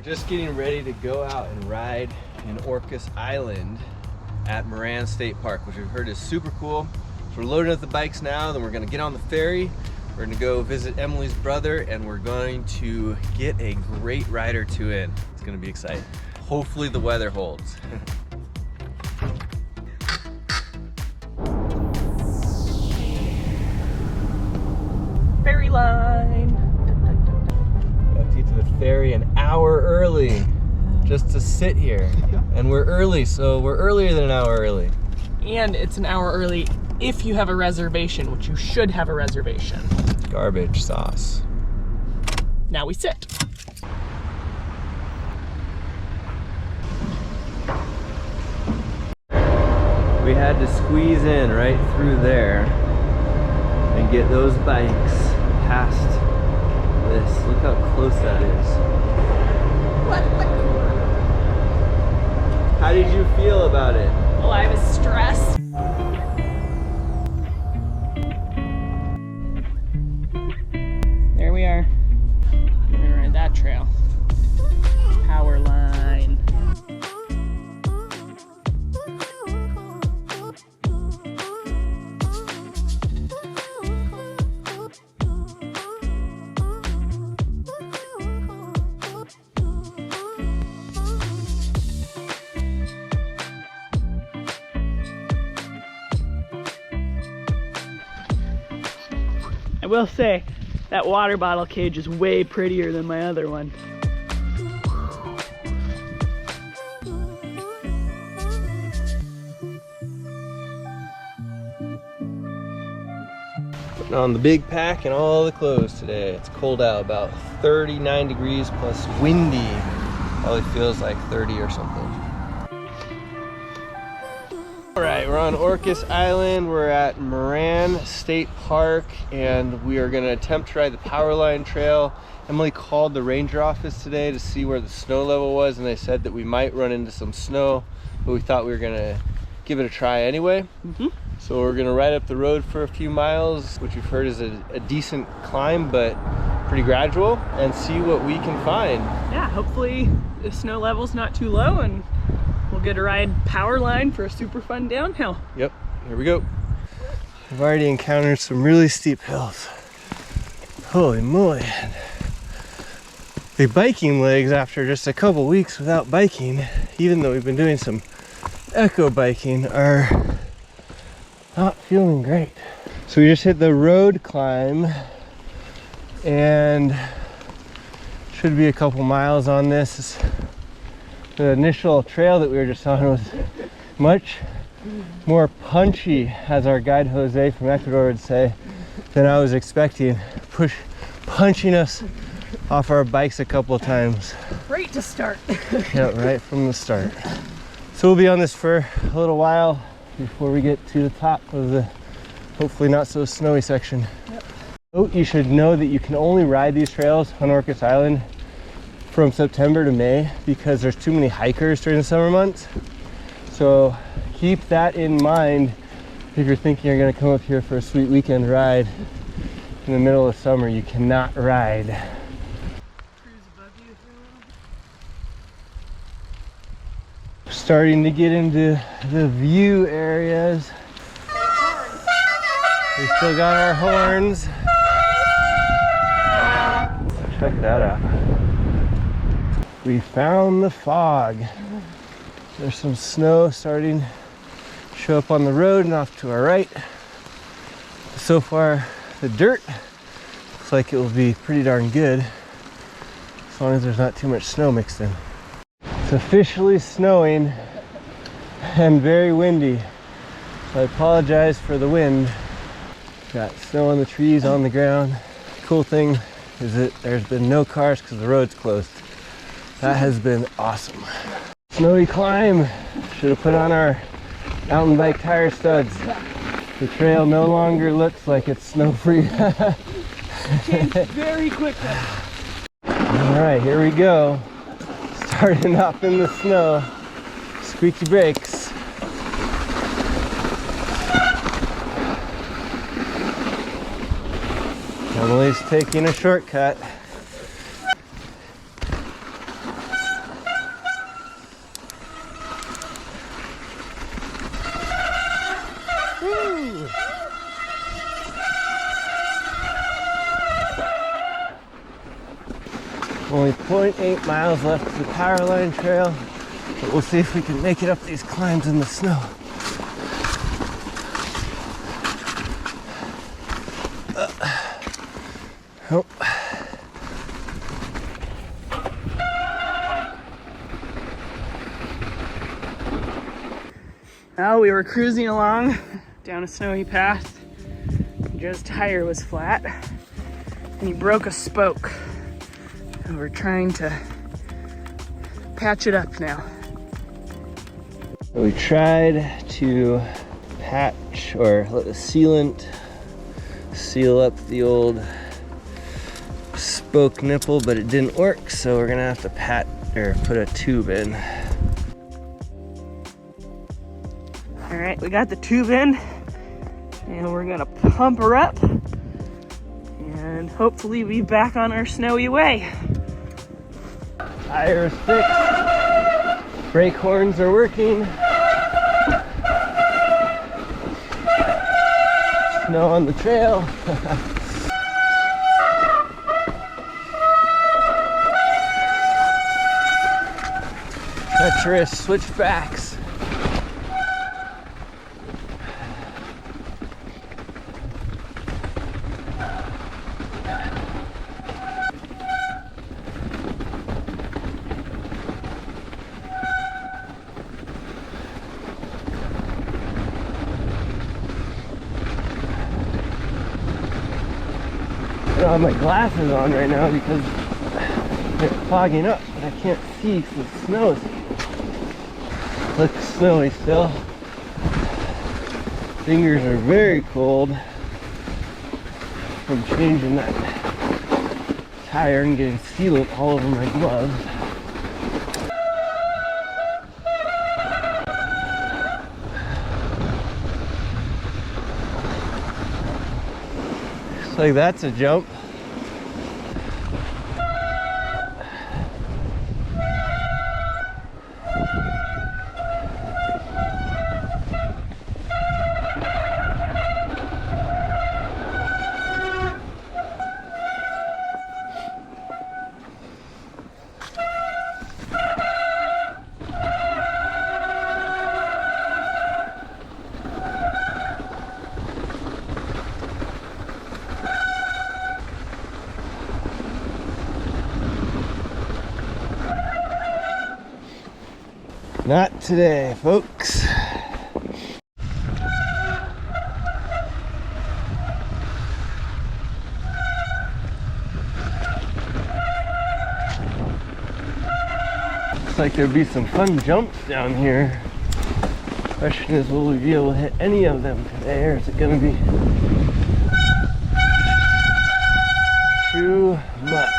just getting ready to go out and ride in Orcas Island at Moran State Park, which we've heard is super cool. So we're loading up the bikes now, then we're gonna get on the ferry. We're gonna go visit Emily's brother, and we're going to get a great ride or two in. It's gonna be exciting. Hopefully the weather holds. Ferry line. Got to get to the ferry an hour early just to sit here. And we're early, so we're earlier than an hour early. And it's an hour early if you have a reservation, which you should have a reservation. Garbage sauce. Now we sit. We had to squeeze in right through there and get those bikes past this. Look how close that is. How did you feel about it? Well, I was stressed. There we are. We're gonna ride that trail. Power line. I will say, that water bottle cage is way prettier than my other one. Putting on the big pack and all the clothes today. It's cold out, about 39 degrees plus windy. Probably feels like 30 or something. All right, we're on Orcas Island. We're at Moran State Park, and we are gonna attempt to ride the Powerline Trail. Emily called the ranger office today to see where the snow level was, and they said that we might run into some snow, but we thought we were gonna give it a try anyway. So we're gonna ride up the road for a few miles, which we've heard is a decent climb, but pretty gradual, and see what we can find. Yeah, hopefully the snow level's not too low and we'll get to ride Powerline for a super fun downhill. Yep, here we go. I've already encountered some really steep hills. Holy moly. The biking legs after just a couple weeks without biking, even though we've been doing some echo biking, are not feeling great. So we just hit the road climb and should be a couple miles on this. The initial trail that we were just on was much more punchy, as our guide Jose from Ecuador would say, than I was expecting. Punching us off our bikes a couple of times. Great to start. Yeah, right from the start. So we'll be on this for a little while before we get to the top of the hopefully not so snowy section. Yep. Oh, you should know that you can only ride these trails on Orcas Island from September to May because there's too many hikers during the summer months. So keep that in mind if you're thinking you're going to come up here for a sweet weekend ride in the middle of summer. You cannot ride. Starting to get into the view areas. We still got our horns. Check that out. We found the fog. There's some snow starting to show up on the road and off to our right. So far, the dirt looks like it will be pretty darn good as long as there's not too much snow mixed in. It's officially snowing and very windy, so I apologize for the wind. Got snow on the trees, on the ground. Cool thing is that there's been no cars because the road's closed. That has been awesome. Snowy climb. Should have put on our mountain bike tire studs. The trail no longer looks like it's snow-free. Changed very quickly. All right, here we go. Starting off in the snow. Squeaky brakes. Emily's taking a shortcut. Only 0.8 miles left to the power line trail, but we'll see if we can make it up these climbs in the snow. Oh. Well, we were cruising along down a snowy path. Joe's tire was flat and he broke a spoke. And we're trying to patch it up now. We tried to patch or let the sealant seal up the old spoke nipple, but it didn't work, so we're gonna have to put a tube in. All right, we got the tube in and we're gonna pump her up and hopefully be back on our snowy way. Tire is fixed. Brake horns are working. Snow on the trail. Treacherous switchbacks. I don't have my glasses on right now because they're fogging up, but I can't see because the snow is looks snowy still. Fingers are very cold from changing that tire and getting sealant all over my gloves. Looks like that's a jump. Not today, folks. Looks like there'd be some fun jumps down here. Question is, will we be able to hit any of them today, or is it gonna be too much?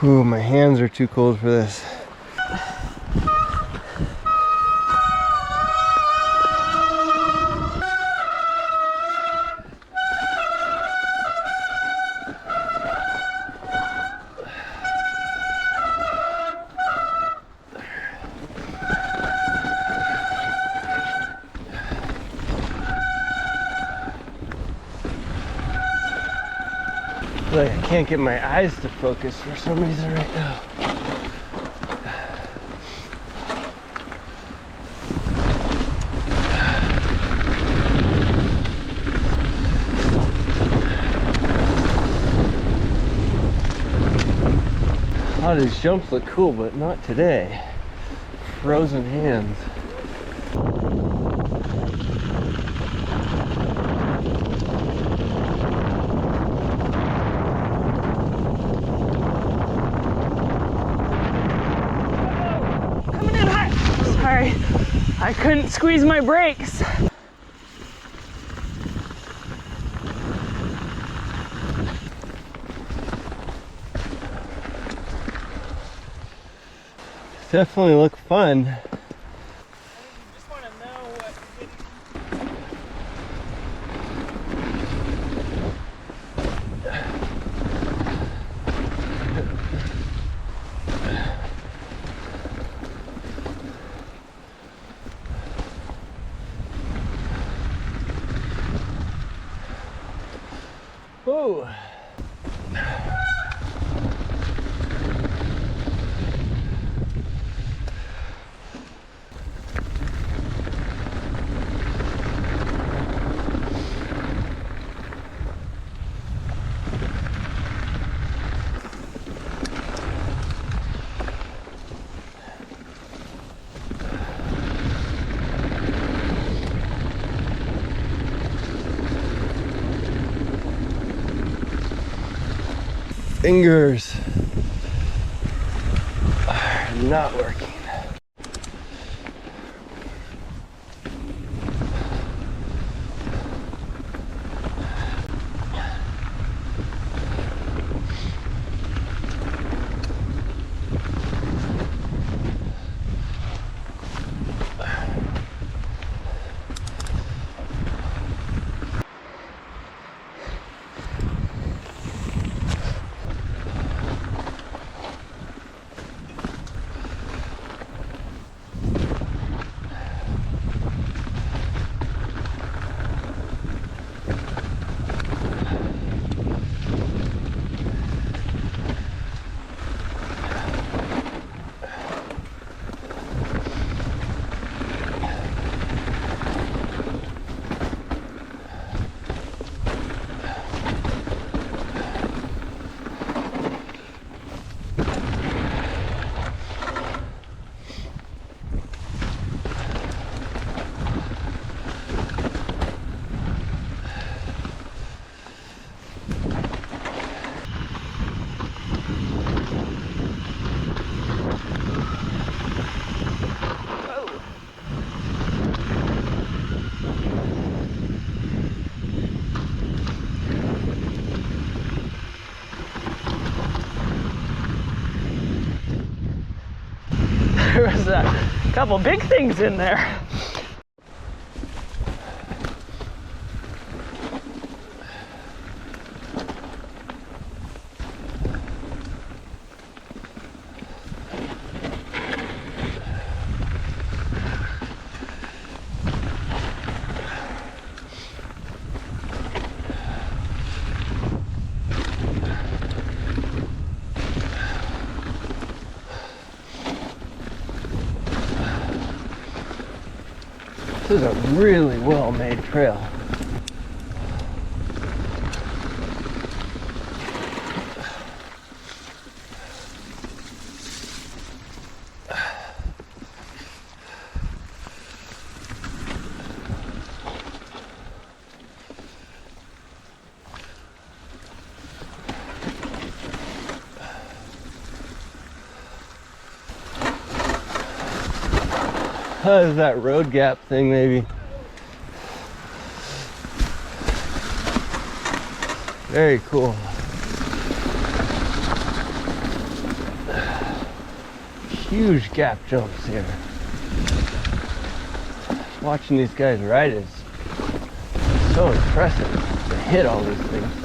Ooh, my hands are too cold for this. Like I can't get my eyes to focus for some reason right now. A lot of these jumps look cool, but not today. Frozen hands. Sorry, I couldn't squeeze my brakes. Definitely look fun. Just want to know what. Whoa. Fingers are not working. There was a couple big things in there. This is a really well-made trail. Is that road gap thing maybe? Very cool. huge gap jumps here. Watching these guys ride is so impressive to hit all these things.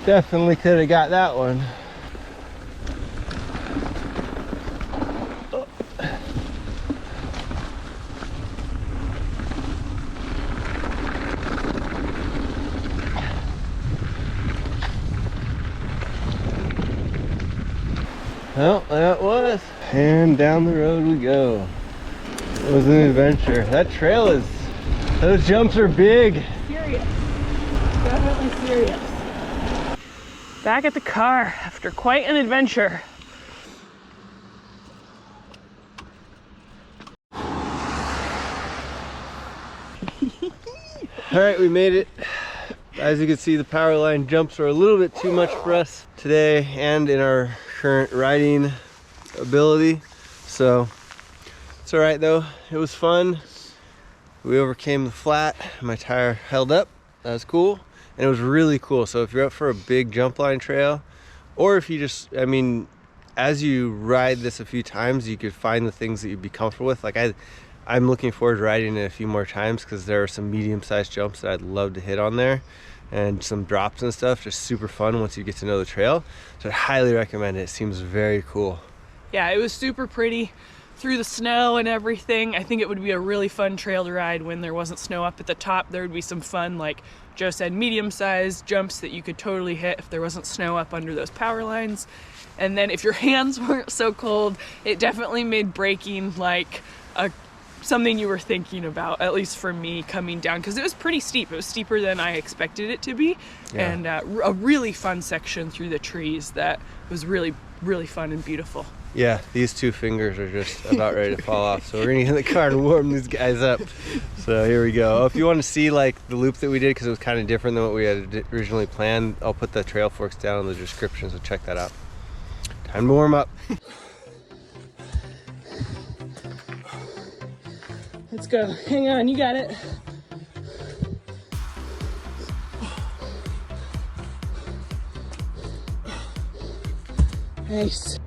Definitely could have got that one. Well, that was. And down the road we go. It was an adventure. That trail is, those jumps are big. Serious. Definitely serious. Back at the car after quite an adventure. All right, we made it. As you can see, the power line jumps are a little bit too much for us today and in our current riding ability. So it's all right though. It was fun. We overcame the flat. My tire held up. That was cool. And it was really cool. So if you're up for a big jump line trail, or if you just, I mean, as you ride this a few times, you could find the things that you'd be comfortable with. Like I'm looking forward to riding it a few more times because there are some medium-sized jumps that I'd love to hit on there and some drops and stuff. Just super fun once you get to know the trail. So I'd highly recommend it. It seems very cool. Yeah, it was super pretty through the snow and everything. I think it would be a really fun trail to ride when there wasn't snow up at the top. There would be some fun, like Joe said, medium-sized jumps that you could totally hit if there wasn't snow up under those power lines. And then if your hands weren't so cold, it definitely made braking like something you were thinking about, at least for me, coming down, because it was pretty steep. It was steeper than I expected it to be. Yeah. And a really fun section through the trees that was really, really fun and beautiful. Yeah, these two fingers are just about ready to fall off. So we're gonna get in the car and warm these guys up. So here we go. If you want to see like the loop that we did, because it was kind of different than what we had originally planned, I'll put the trail forks down in the description, so check that out. Time to warm up. Let's go. Hang on, you got it. Nice.